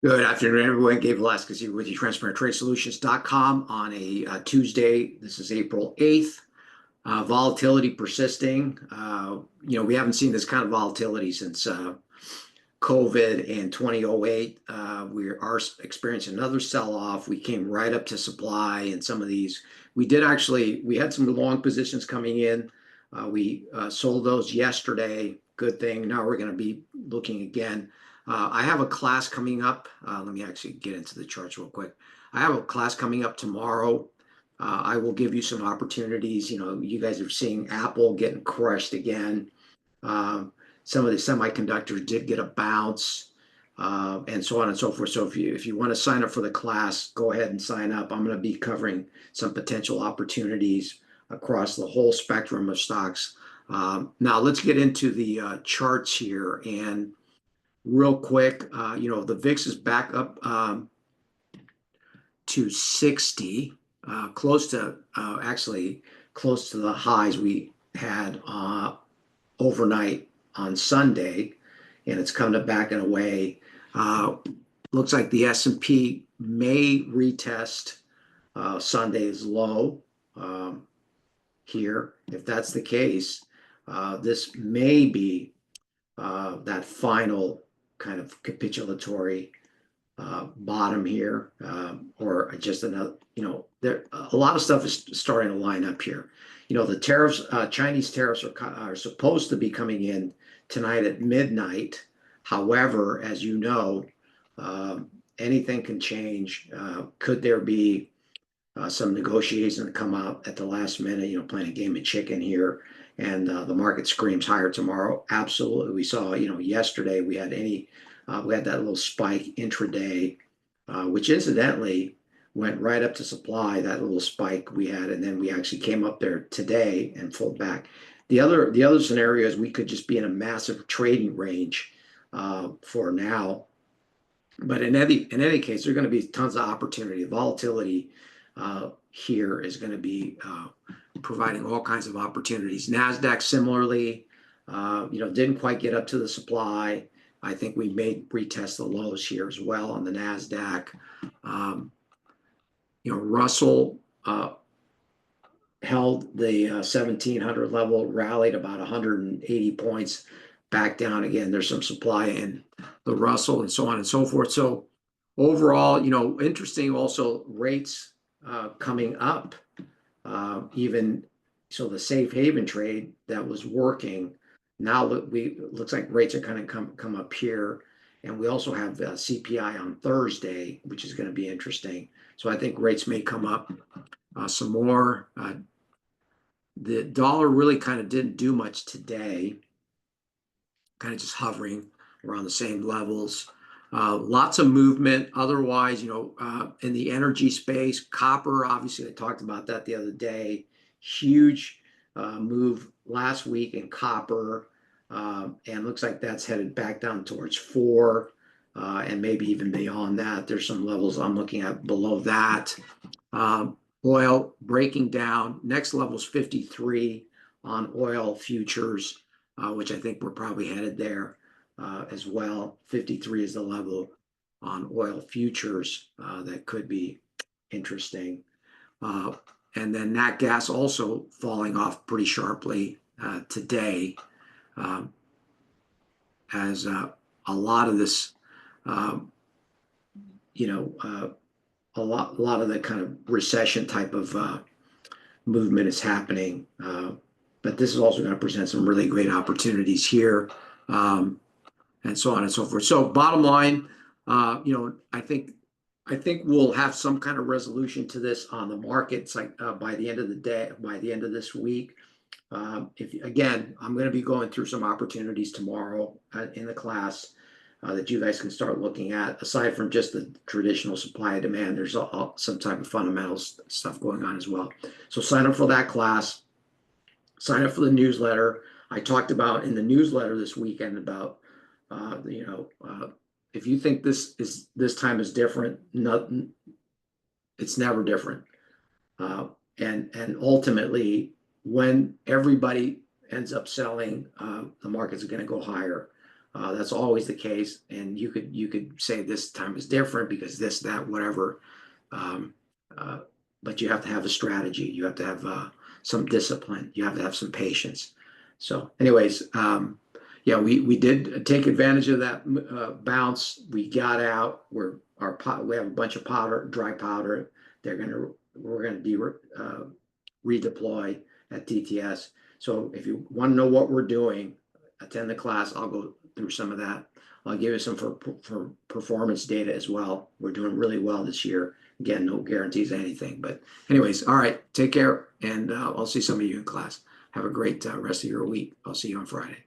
Good afternoon, everyone. Gabe Velazquez here with you, TransparentTradeSolutions.com on a Tuesday. This is April 8th. Volatility persisting. We haven't seen this kind of volatility since COVID in 2008. We are experiencing another sell-off. We came right up to supply in some of these. We had some long positions coming in. We sold those yesterday. Good thing. Now we're going to be looking again. I have a class coming up. Let me actually get into the charts real quick. I have a class coming up tomorrow. I will give you some opportunities. You guys are seeing Apple getting crushed again. Some of the semiconductors did get a bounce, and so on and so forth. So if you want to sign up for the class, go ahead and sign up. I'm going to be covering some potential opportunities across the whole spectrum of stocks. Now let's get into the charts here. And real quick, the VIX is back up to 60, actually close to the highs we had overnight on Sunday, and it's coming back in a way. Looks like the S&P may retest Sunday's low here. If that's the case, this may be that final kind of capitulatory bottom here, or just another, there a lot of stuff is starting to line up here. The tariffs, Chinese tariffs are supposed to be coming in tonight at midnight. However, as you know, anything can change. Could there be some negotiations that come out at the last minute, playing a game of chicken here, and the market screams higher tomorrow? Absolutely. We saw, yesterday we had that little spike intraday, which incidentally went right up to supply, that little spike we had, and then we actually came up there today and pulled back. The other scenario is we could just be in a massive trading range for now. But in any case, there's going to be tons of opportunity. Volatility here is going to be providing all kinds of opportunities. NASDAQ similarly, didn't quite get up to the supply. I think we may retest the lows here as well on the NASDAQ. Russell held the 1700 level, rallied about 180 points back down again. There's some supply in the Russell and so on and so forth. So overall, interesting also rates coming up. Even so, the safe haven trade that was working, now looks like rates are kind of come up here. And we also have CPI on Thursday, which is going to be interesting. So I think rates may come up some more. The dollar really kind of didn't do much today, kind of just hovering around the same levels. Lots of movement otherwise, in the energy space. Copper, obviously, I talked about that the other day. Huge move last week in copper, and looks like that's headed back down towards 4, and maybe even beyond that. There's some levels I'm looking at below that. Oil breaking down. Next level is 53 on oil futures, which I think we're probably headed there as well. 53 is the level on oil futures that could be interesting. And then nat gas also falling off pretty sharply today, as a lot of this, a lot of the kind of recession type of movement is happening. But this is also going to present some really great opportunities here, and so on and so forth. So bottom line, I think we'll have some kind of resolution to this on the markets, like by the end of the day, by the end of this week. Again, I'm going to be going through some opportunities tomorrow in the class that you guys can start looking at. Aside from just the traditional supply and demand, there's some type of fundamental stuff going on as well. So sign up for that class. Sign up for the newsletter. I talked about in the newsletter this weekend about, if you think this time is different, it's never different. And ultimately, when everybody ends up selling, the markets are going to go higher. That's always the case, and you could say this time is different because this, that, whatever. Um, uh, but you have to have a strategy. You have to have some discipline. You have to have some patience. So, anyways, yeah, we did take advantage of that bounce. We got out. We have a bunch of powder, dry powder. We're gonna redeploy at TTS. So if you want to know what we're doing, attend the class. I'll go through some of that. I'll give you some for performance data as well. We're doing really well this year. Again, no guarantees of anything. But anyways, all right, take care, and I'll see some of you in class. Have a great rest of your week. I'll see you on Friday.